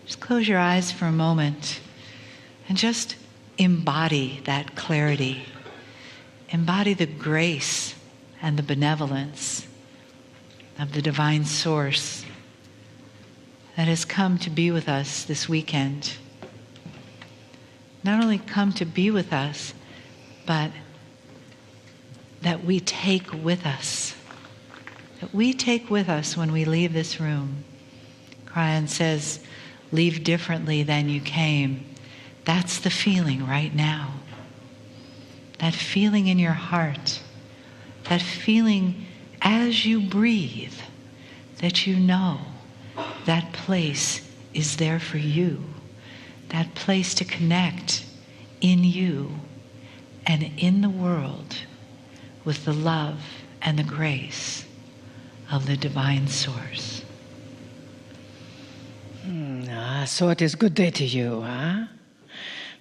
Just close your eyes for a moment and just embody that clarity. Embody the grace and the benevolence of the divine source that has come to be with us this weekend. Not only come to be with us, but that we take with us. That we take with us when we leave this room. Cryon says, leave differently than you came. That's the feeling right now. That feeling in your heart. That feeling as you breathe, that you know that place is there for you. That place to connect in you and in the world with the love and the grace of the divine source. So it is good day to you, huh?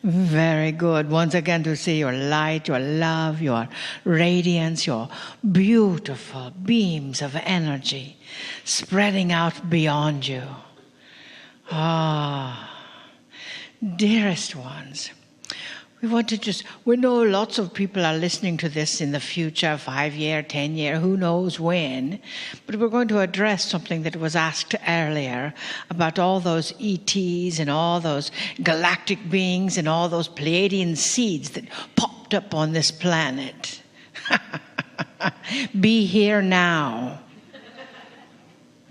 Very good. Once again to see your light, your love, your radiance, your beautiful beams of energy spreading out beyond you. Dearest ones, we know lots of people are listening to this in the future, 5 year, 10 year, who knows when, but we're going to address something that was asked earlier about all those ETs and all those galactic beings and all those Pleiadian seeds that popped up on this planet. Be here now.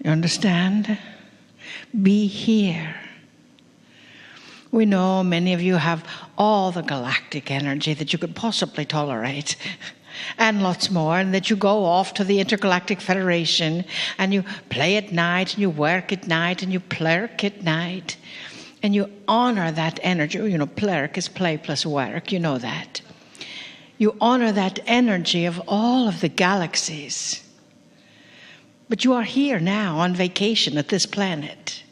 You understand? Be here. We know many of you have all the galactic energy that you could possibly tolerate, and lots more, and that you go off to the Intergalactic Federation, and you play at night, and you work at night, and you plurk at night, and you honor that energy. You know, plurk is play plus work, you know that. You honor that energy of all of the galaxies. But you are here now on vacation at this planet.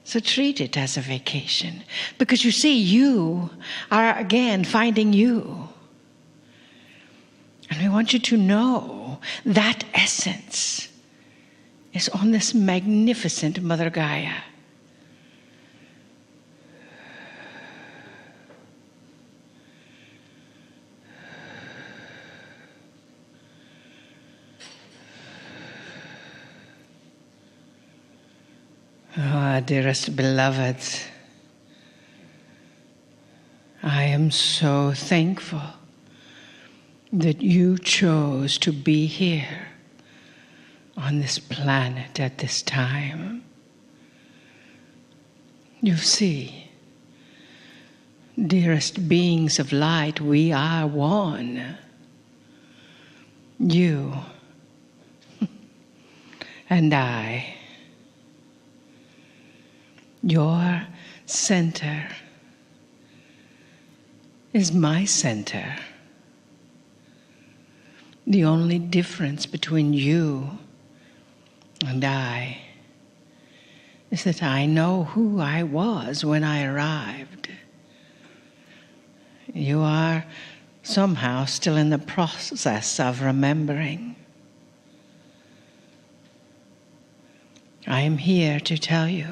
So treat it as a vacation. Because you see, you are again finding you. And we want you to know that essence is on this magnificent Mother Gaia. Dearest beloveds, I am so thankful that you chose to be here on this planet at this time. You see, dearest beings of light, we are one. You and I. Your center is my center. The only difference between you and I is that I know who I was when I arrived. You are somehow still in the process of remembering. I am here to tell you,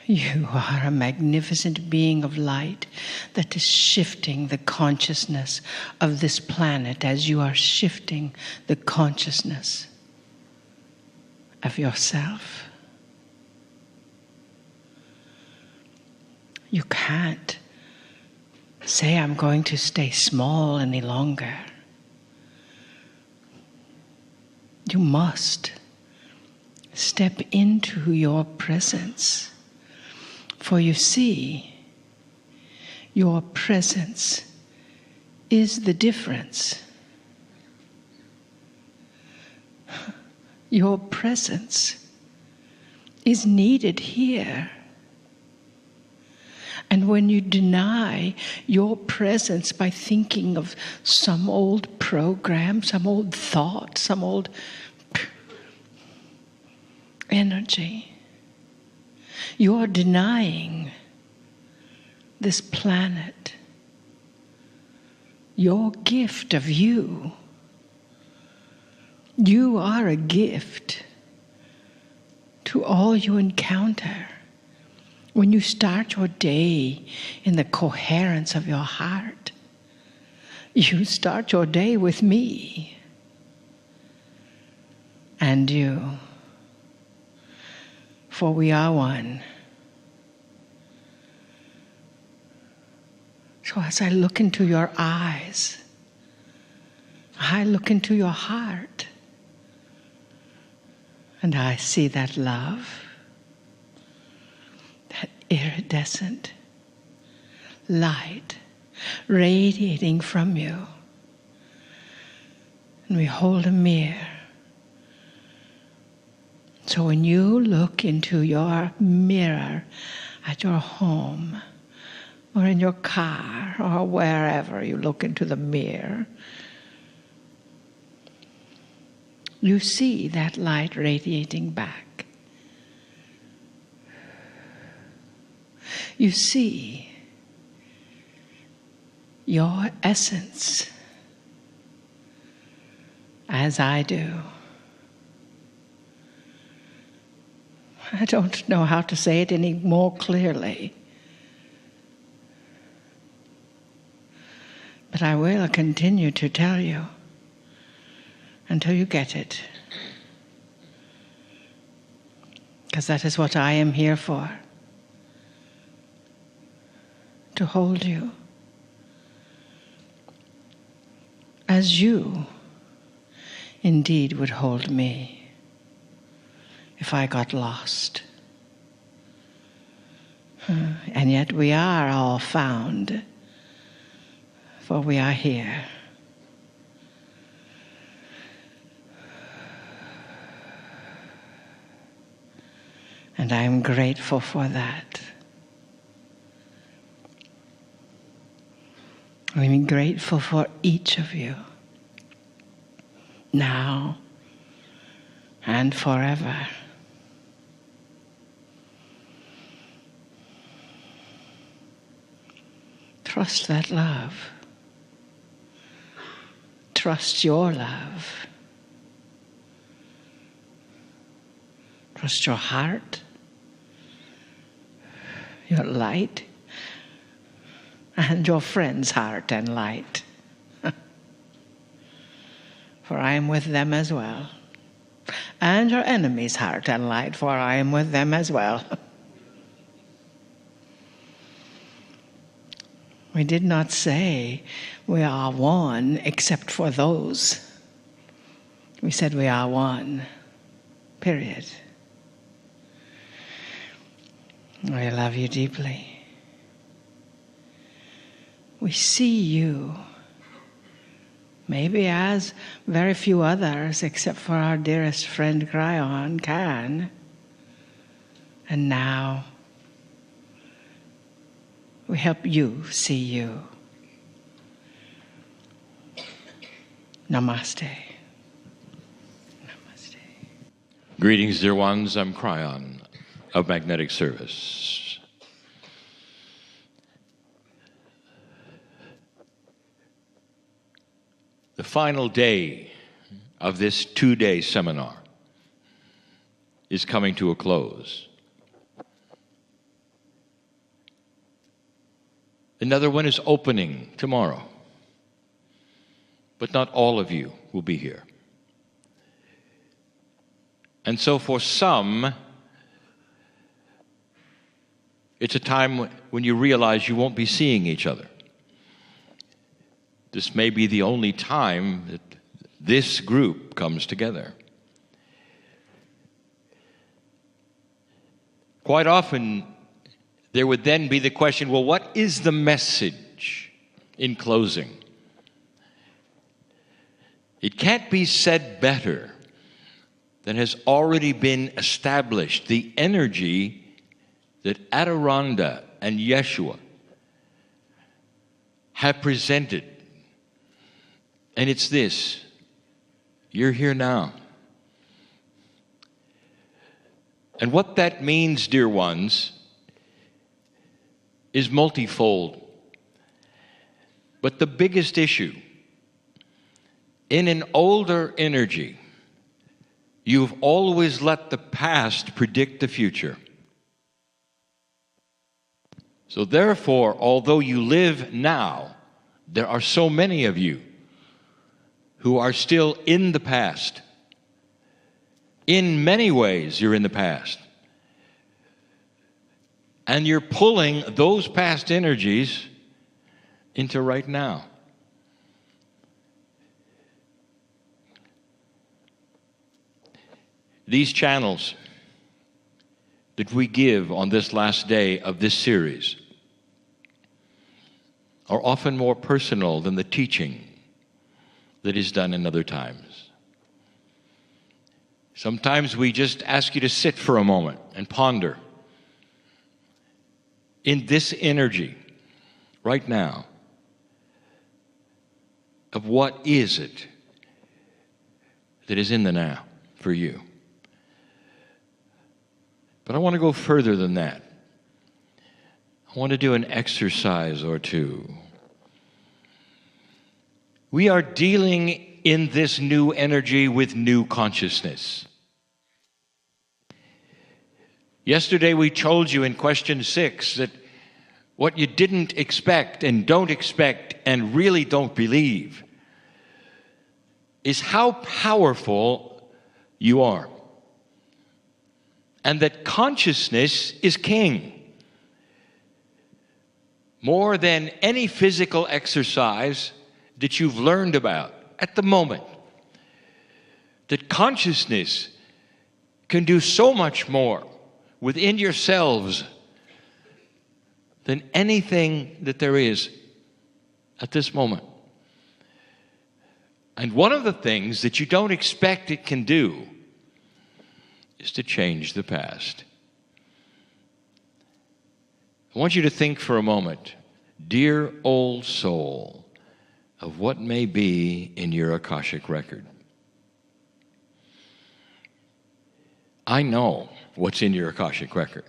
you are a magnificent being of light that is shifting the consciousness of this planet as you are shifting the consciousness of yourself. You can't say, I'm going to stay small any longer. You must step into your presence. For you see, your presence is the difference. Your presence is needed here. And when you deny your presence by thinking of some old program, some old thought, some old energy, you are denying this planet your gift of you. You are a gift to all you encounter. When you start your day in the coherence of your heart, you start your day with me and you. For we are one. So as I look into your eyes, I look into your heart, and I see that love, that iridescent light radiating from you. And we hold a mirror. So when you look into your mirror at your home, or in your car, or wherever you look into the mirror, you see that light radiating back. You see your essence, as I do. I don't know how to say it any more clearly. But I will continue to tell you until you get it. Because that is what I am here for. To hold you. As you indeed would hold me if I got lost. And yet we are all found. For we are here. And I am grateful for that. I'm grateful for each of you, now and forever. Trust that love. Trust your love. Trust your heart, your light, and your friend's heart and light. For I am with them as well. And your enemy's heart and light, for I am with them as well. We did not say we are one except for those. We said we are one, period. I love you deeply. We see you, maybe as very few others, except for our dearest friend Cryon, can. And now, we help you see you. Namaste. Namaste. Greetings, dear ones. I'm Cryon of Magnetic Service. The final day of this 2-day seminar is coming to a close. Another one is opening tomorrow, but not all of you will be here. And so for some, it's a time when you realize you won't be seeing each other. This may be the only time that this group comes together. Quite often, there would then be the question, well, what is the message in closing? It can't be said better than has already been established. The energy that Adironda and Yeshua have presented. And it's this: you're here now. And what that means, dear ones, is multifold. But the biggest issue in an older energy You've always let the past predict the future. So therefore, although you live now, there are so many of you who are still in the past. In many ways, you're in the past. And you're pulling those past energies into right now. These channels that we give on this last day of this series are often more personal than the teaching that is done in other times. Sometimes we just ask you to sit for a moment and ponder in this energy right now of what is it that is in the now for you. But I want to go further than that. I want to do an exercise or two. We are dealing in this new energy with new consciousness. Yesterday we told you in question 6 that what you didn't expect and don't expect and really don't believe is how powerful you are. And that consciousness is king. More than any physical exercise that you've learned about at the moment. That consciousness can do so much more within yourselves than anything that there is at this moment. And one of the things that you don't expect it can do is to change the past. I want you to think for a moment, dear old soul, of what may be in your Akashic record. I know what's in your Akashic record.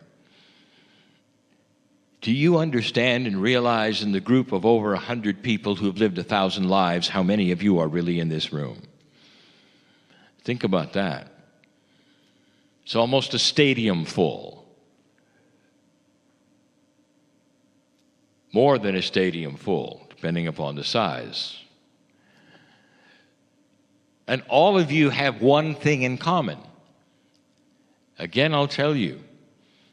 Do you understand and realize in the group of over 100 people who have lived 1,000 lives, how many of you are really in this room? Think about that. It's almost a stadium full. More than a stadium full, depending upon the size. And all of you have one thing in common. Again, I'll tell you,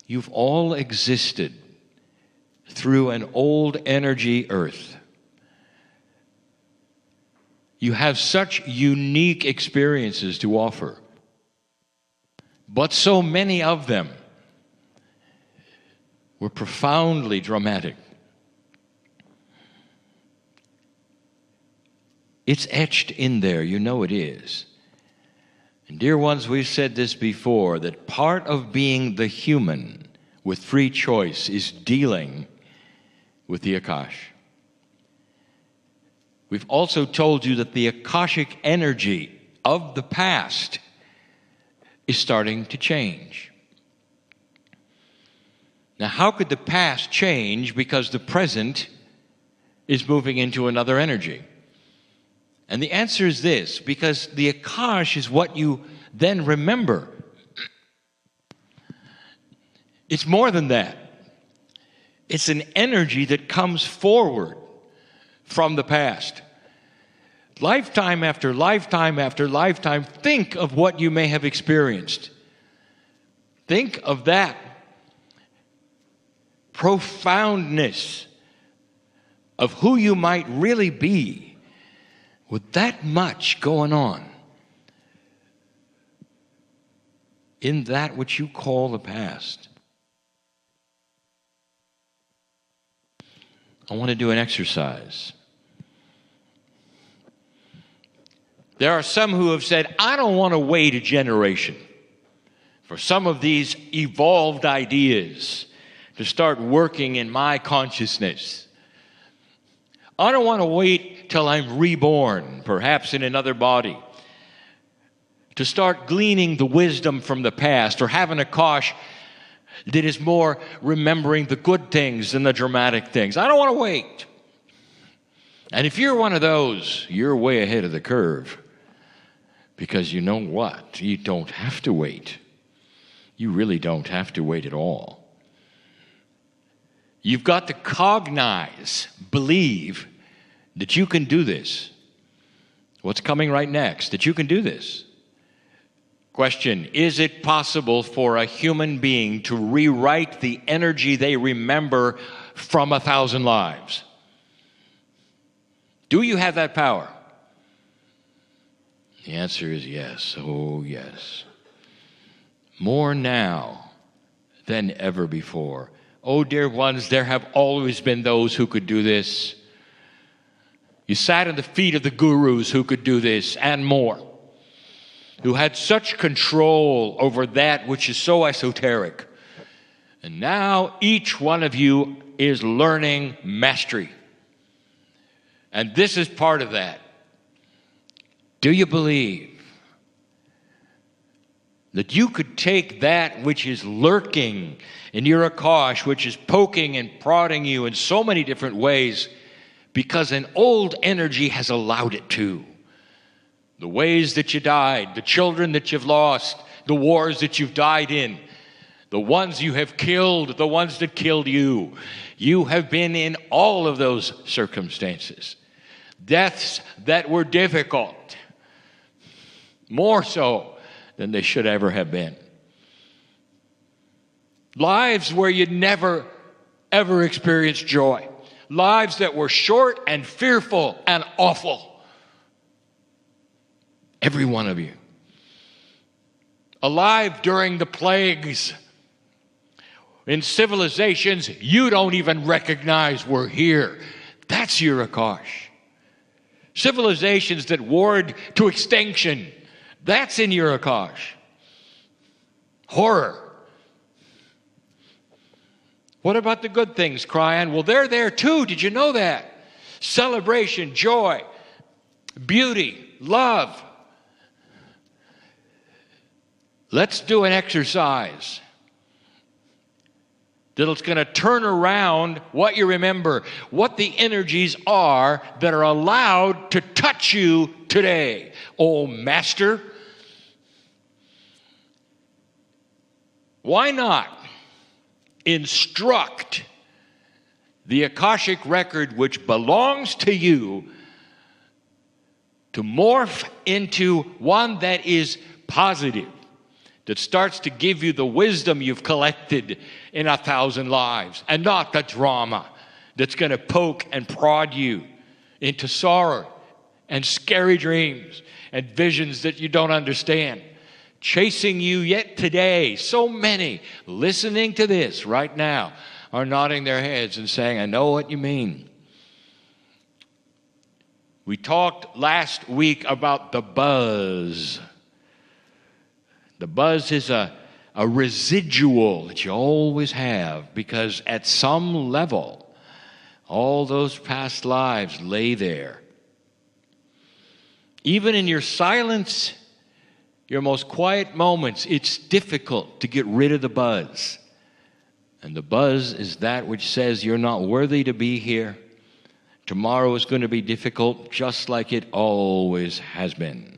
you've all existed through an old energy earth. You have such unique experiences to offer. But so many of them were profoundly dramatic. It's etched in there, you know it is. And dear ones, we've said this before, that part of being the human with free choice is dealing with the Akash. We've also told you that the Akashic energy of the past is starting to change. Now, how could the past change because the present is moving into another energy? And the answer is this, because the Akash is what you then remember. It's more than that. It's an energy that comes forward from the past. Lifetime after lifetime after lifetime, think of what you may have experienced. Think of that profoundness of who you might really be with that much going on in that which you call the past. I want to do an exercise. There are some who have said, I don't want to wait a generation for some of these evolved ideas to start working in my consciousness. I don't want to wait till I'm reborn, perhaps in another body, to start gleaning the wisdom from the past or have an Akash that is more remembering the good things than the dramatic things. I don't want to wait. And if you're one of those, you're way ahead of the curve. Because you know what? You don't have to wait. You really don't have to wait at all. You've got to cognize, believe that you can do this. What's coming right next? That you can do this. Question, is it possible for a human being to rewrite the energy they remember from 1,000 lives? Do you have that power? The answer is yes. Oh, yes. More now than ever before. Oh, dear ones, there have always been those who could do this. You sat at the feet of the gurus who could do this and more, who had such control over that which is so esoteric. And now each one of you is learning mastery. And this is part of that. Do you believe that you could take that which is lurking in your Akash, which is poking and prodding you in so many different ways, because an old energy has allowed it to? The ways that you died, the children that you've lost, the wars that you've died in, the ones you have killed, the ones that killed you. You have been in all of those circumstances. Deaths that were difficult, more so than they should ever have been. Lives where you'd never, ever experienced joy. Lives that were short and fearful and awful. Every one of you. Alive during the plagues. In civilizations you don't even recognize were here. That's your Akash. Civilizations that warred to extinction. That's in your Akash. Horror. What about the good things, Cryon? Well, they're there too. Did you know that? Celebration, joy, beauty, love. Let's do an exercise that's going to turn around what you remember, what the energies are that are allowed to touch you today. Oh, Master, why not instruct the Akashic record which belongs to you to morph into one that is positive, that starts to give you the wisdom you've collected in 1,000 lives, and not the drama that's going to poke and prod you into sorrow and scary dreams and visions that you don't understand, chasing you yet today. So many listening to this right now are nodding their heads and saying, I know what you mean. We talked last week about the buzz. The buzz is a residual that you always have, because at some level, all those past lives lay there. Even in your silence, your most quiet moments, it's difficult to get rid of the buzz. And the buzz is that which says you're not worthy to be here. Tomorrow is going to be difficult, just like it always has been.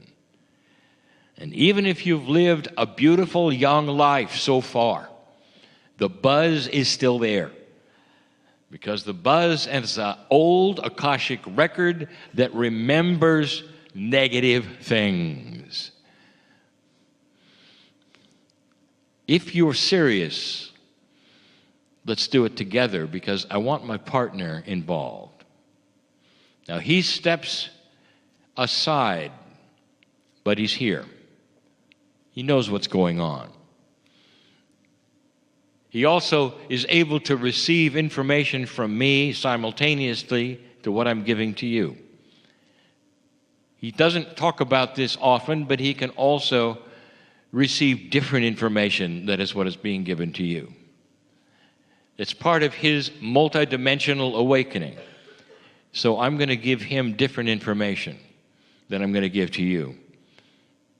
And even if you've lived a beautiful young life so far, the buzz is still there. Because the buzz is an old Akashic record that remembers negative things. If you're serious, let's do it together, because I want my partner involved. Now, he steps aside, but he's here. He knows what's going on. He also is able to receive information from me simultaneously to what I'm giving to you. He doesn't talk about this often, but he can also receive different information that is what is being given to you. It's part of his multidimensional awakening. So I'm going to give him different information than I'm going to give to you,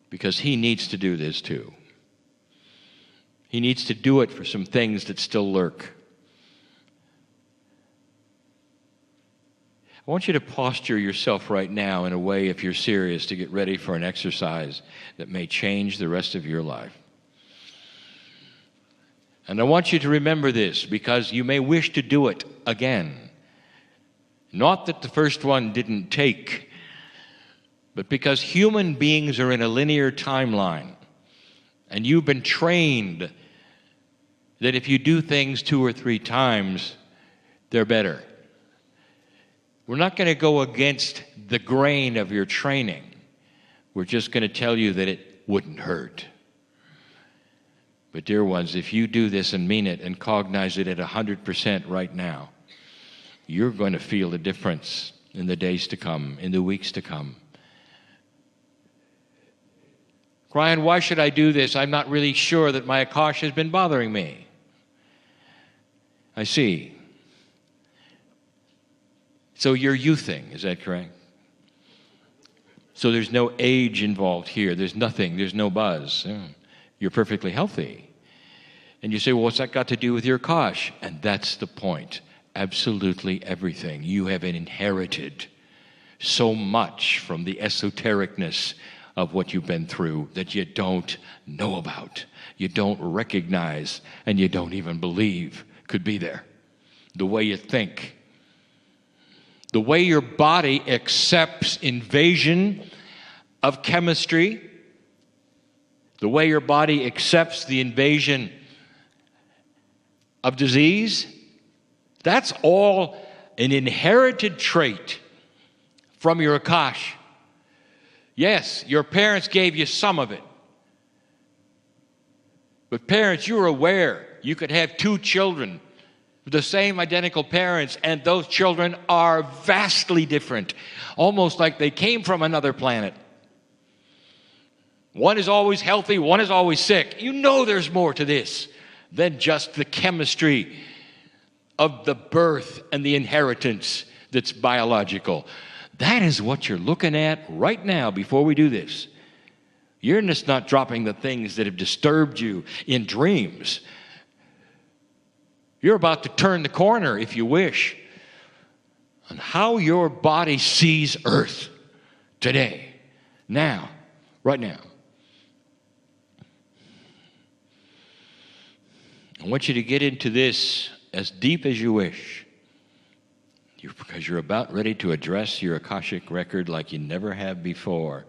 because he needs to do this too. He needs to do it for some things that still lurk. I want you to posture yourself right now in a way, if you're serious, to get ready for an exercise that may change the rest of your life. And I want you to remember this, because you may wish to do it again. Not that the first one didn't take, but because human beings are in a linear timeline, and you've been trained that if you do things 2 or 3 times, they're better. We're not going to go against the grain of your training. We're just going to tell you that it wouldn't hurt. But dear ones, if you do this and mean it and cognize it at 100% right now, you're going to feel the difference in the days to come, in the weeks to come. Cryon, why should I do this? I'm not really sure that my Akash has been bothering me. I see. So you're youthing, is that correct? So there's no age involved here. There's nothing. There's no buzz. You're perfectly healthy. And you say, well, what's that got to do with your Akash? And that's the point. Absolutely everything. You have inherited so much from the esotericness of what you've been through that you don't know about, you don't recognize, and you don't even believe could be there. The way you think, the way your body accepts invasion of chemistry, the way your body accepts the invasion of disease, that's all an inherited trait from your Akash. Yes, your parents gave you some of it. But parents, you're aware you could have 2 children with the same identical parents, and those children are vastly different, almost like they came from another planet. One is always healthy, one is always sick. You know there's more to this than just the chemistry of the birth and the inheritance that's biological. That is what you're looking at right now before we do this. You're just not dropping the things that have disturbed you in dreams. You're about to turn the corner, if you wish, on how your body sees Earth today, now, right now. I want you to get into this as deep as you wish, because you're about ready to address your Akashic record like you never have before.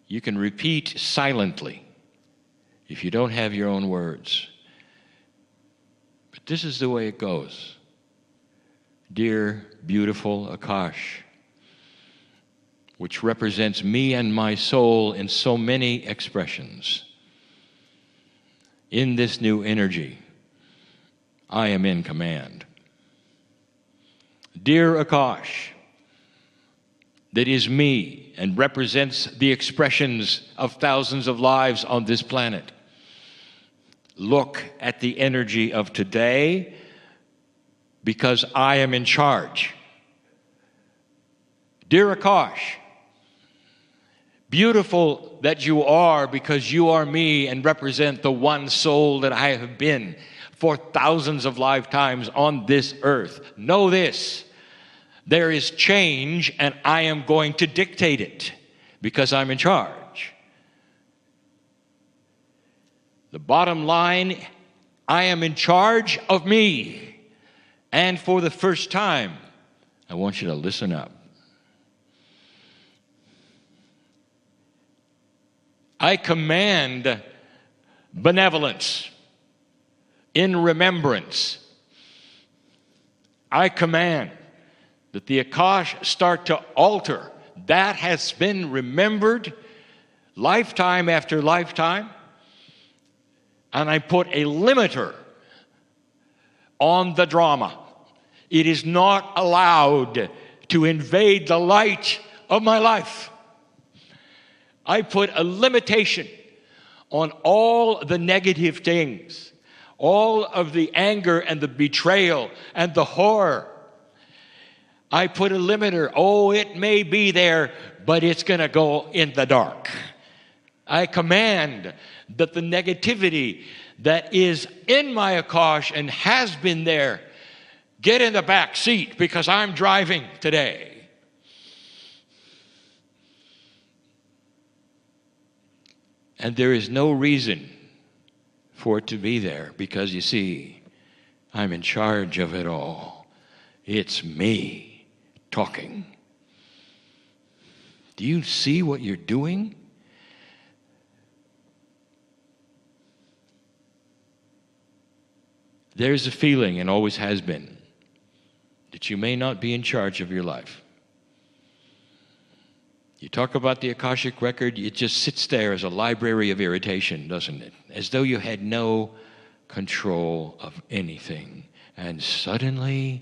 You can repeat silently if you don't have your own words. But this is the way it goes. Dear, beautiful Akash, which represents me and my soul in so many expressions. In this new energy, I am in command. Dear Akash, that is me and represents the expressions of thousands of lives on this planet. Look at the energy of today, because I am in charge. Dear Akash, beautiful that you are, because you are me and represent the one soul that I have been for thousands of lifetimes on this earth. Know this, there is change and I am going to dictate it because I'm in charge. The bottom line, I am in charge of me. And for the first time, I want you to listen up. I command benevolence in remembrance. I command that the Akash start to alter. That has been remembered lifetime after lifetime. And I put a limiter on the drama. It is not allowed to invade the light of my life. I put a limitation on all the negative things, all of the anger and the betrayal and the horror. I put a limiter. Oh, it may be there, but it's going to go in the dark. I command that the negativity that is in my Akash and has been there Get in the back seat because I'm driving today. And there is no reason for it to be there because, you see, I'm in charge of it all. It's me talking. Do you see what you're doing? There's a feeling, and always has been, that you may not be in charge of your life. You talk about the Akashic record, it just sits there as a library of irritation, doesn't it? As though you had no control of anything. And suddenly,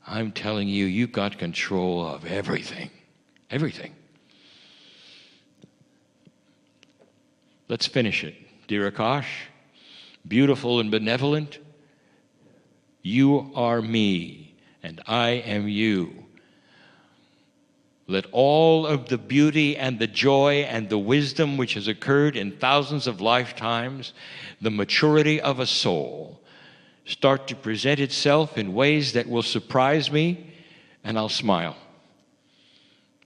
I'm telling you, you've got control of everything. Everything. Let's finish it. Dear Akash, beautiful and benevolent, you are me, and I am you. Let all of the beauty and the joy and the wisdom which has occurred in thousands of lifetimes, the maturity of a soul, start to present itself in ways that will surprise me, and I'll smile.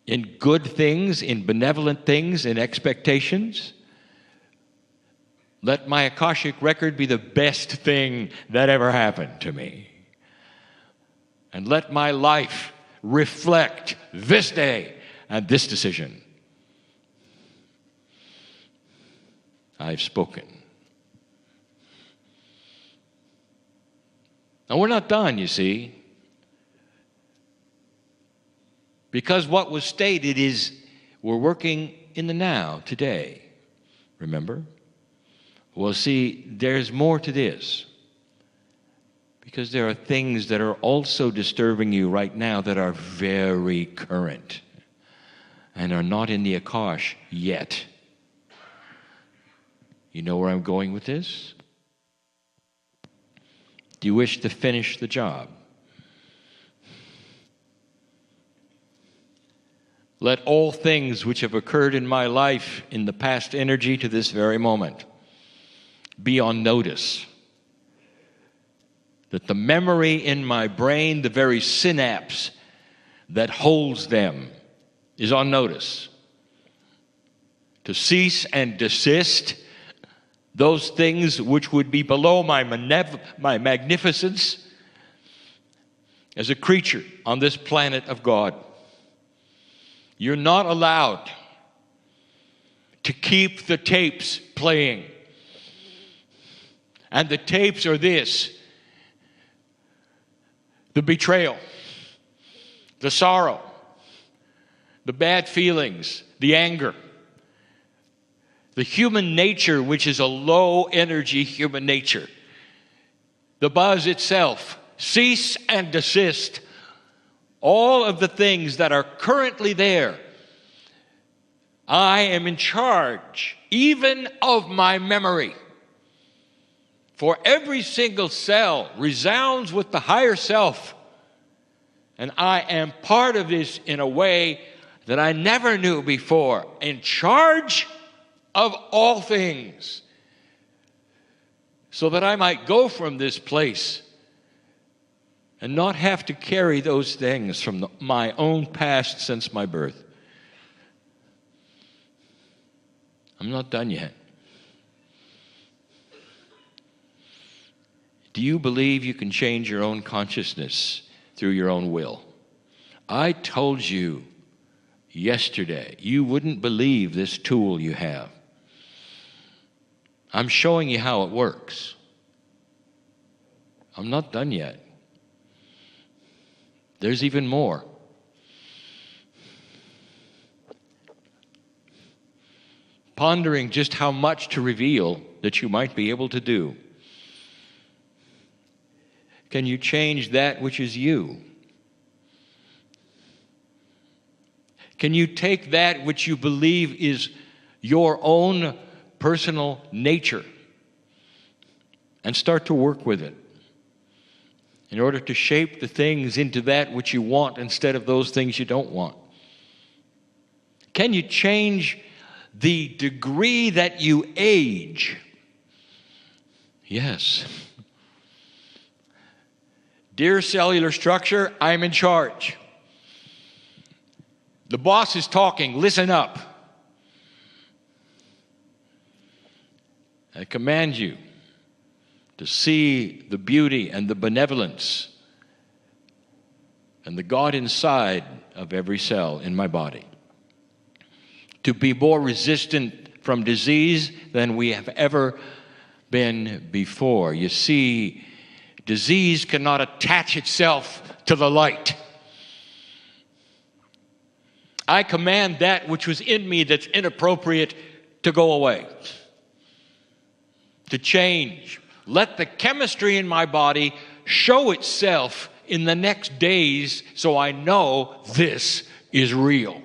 In good things, in benevolent things, in expectations. Let my Akashic record be the best thing that ever happened to me. And let my life reflect this day and this decision. I've spoken. Now, we're not done, you see. Because what was stated is we're working in the now, today. Remember? Well, see, there's more to this. Because there are things that are also disturbing you right now that are very current and are not in the Akash yet. You know where I'm going with this? Do you wish to finish the job? Let all things which have occurred in my life in the past energy to this very moment be on notice. That the memory in my brain, the very synapse that holds them, is on notice. To cease and desist those things which would be below my magnificence as a creature on this planet of God. You're not allowed to keep the tapes playing. And the tapes are this: the betrayal, the sorrow, the bad feelings, the anger, the human nature, which is a low energy human nature, the buzz itself. Cease and desist all of the things that are currently there. I am in charge, even of my memory. For every single cell resounds with the higher self. And I am part of this in a way that I never knew before. In charge of all things. So that I might go from this place and not have to carry those things from my own past since my birth. I'm not done yet. Do you believe you can change your own consciousness through your own will? I told you yesterday, you wouldn't believe this tool you have. I'm showing you how it works. I'm not done yet. There's even more. Pondering just how much to reveal that you might be able to do. Can you change that which is you? Can you take that which you believe is your own personal nature and start to work with it in order to shape the things into that which you want instead of those things you don't want? Can you change the degree that you age? Yes. Dear cellular structure, I'm in charge. The boss is talking, listen up. I command you to see the beauty and the benevolence and the God inside of every cell in my body. To be more resistant from disease than we have ever been before. You see, disease cannot attach itself to the light. I command that which was in me that's inappropriate to go away, to change. Let the chemistry in my body show itself in the next days so I know this is real.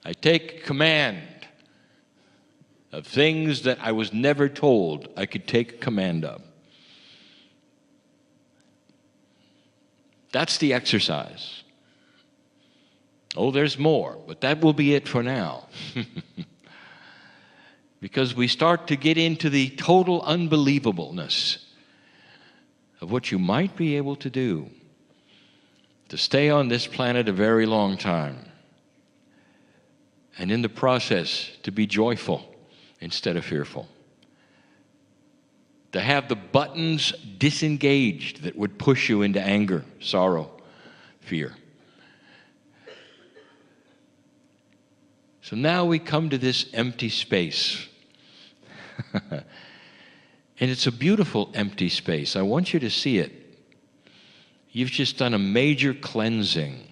I take command of things that I was never told I could take command of. That's the exercise. Oh, there's more, but that will be it for now. Because we start to get into the total unbelievableness of what you might be able to do to stay on this planet a very long time, and in the process to be joyful instead of fearful. To have the buttons disengaged that would push you into anger, sorrow, fear. So now we come to this empty space. And it's a beautiful empty space. I want you to see it. You've just done a major cleansing.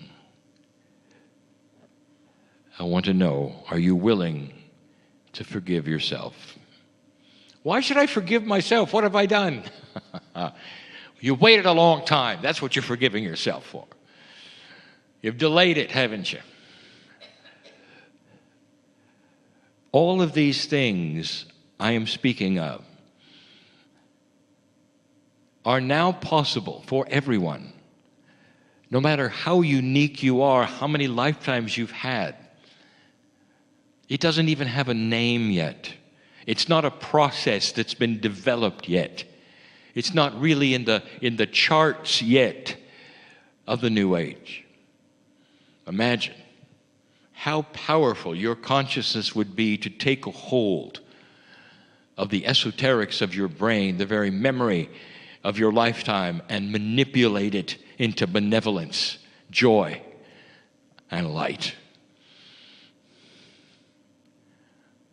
I want to know, are you willing to forgive yourself? Why should I forgive myself? What have I done? You waited a long time. That's what you're forgiving yourself for. You've delayed it, haven't you? All of these things I am speaking of are now possible for everyone. No matter how unique you are, how many lifetimes you've had. It doesn't even have a name yet. It's not a process that's been developed yet. It's not really in the charts yet of the New Age. Imagine how powerful your consciousness would be to take a hold of the esoterics of your brain, the very memory of your lifetime, and manipulate it into benevolence, joy, and light.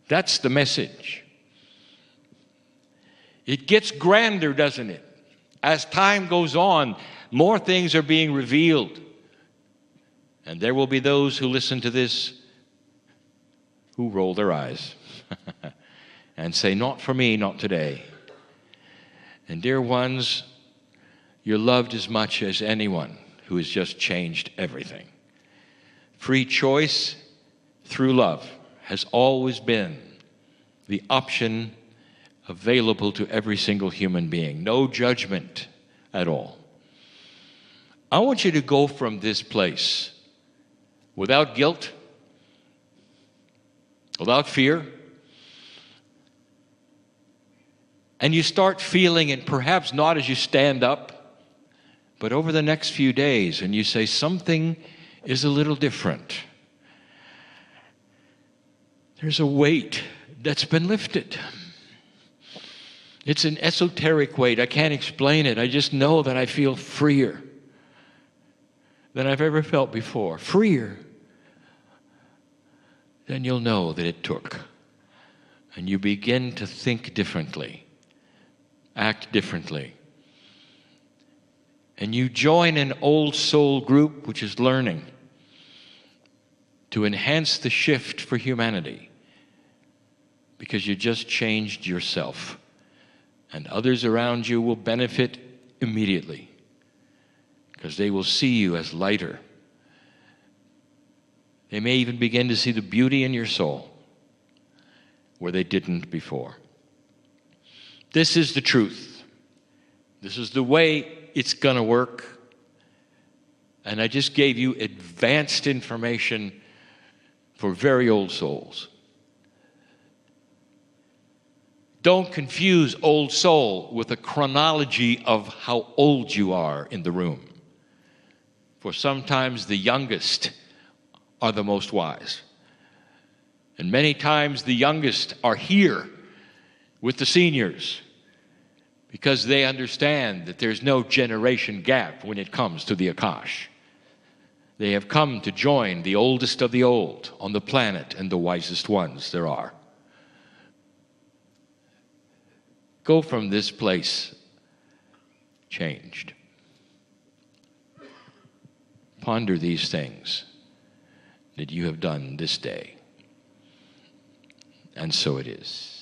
That's the message. It gets grander, doesn't it? As time goes on, more things are being revealed. And there will be those who listen to this who roll their eyes and say, not for me, not today. And dear ones, you're loved as much as anyone who has just changed everything. Free choice through love has always been the option available to every single human being. No judgment at all. I want you to go from this place without guilt, without fear, and you start feeling, and perhaps not as you stand up, but over the next few days, and you say, something is a little different. There's a weight that's been lifted. It's an esoteric weight. I can't explain it. I just know that I feel freer than I've ever felt before. Freer. Then you'll know that it took. And you begin to think differently, act differently. And you join an old soul group which is learning to enhance the shift for humanity, because you just changed yourself. And others around you will benefit immediately, because they will see you as lighter. They may even begin to see the beauty in your soul where they didn't before. This is the truth. This is the way it's going to work. And I just gave you advanced information for very old souls. Don't confuse old soul with a chronology of how old you are in the room. For sometimes the youngest are the most wise. And many times the youngest are here with the seniors because they understand that there's no generation gap when it comes to the Akash. They have come to join the oldest of the old on the planet and the wisest ones there are. Go from this place changed. Ponder these things that you have done this day. And so it is.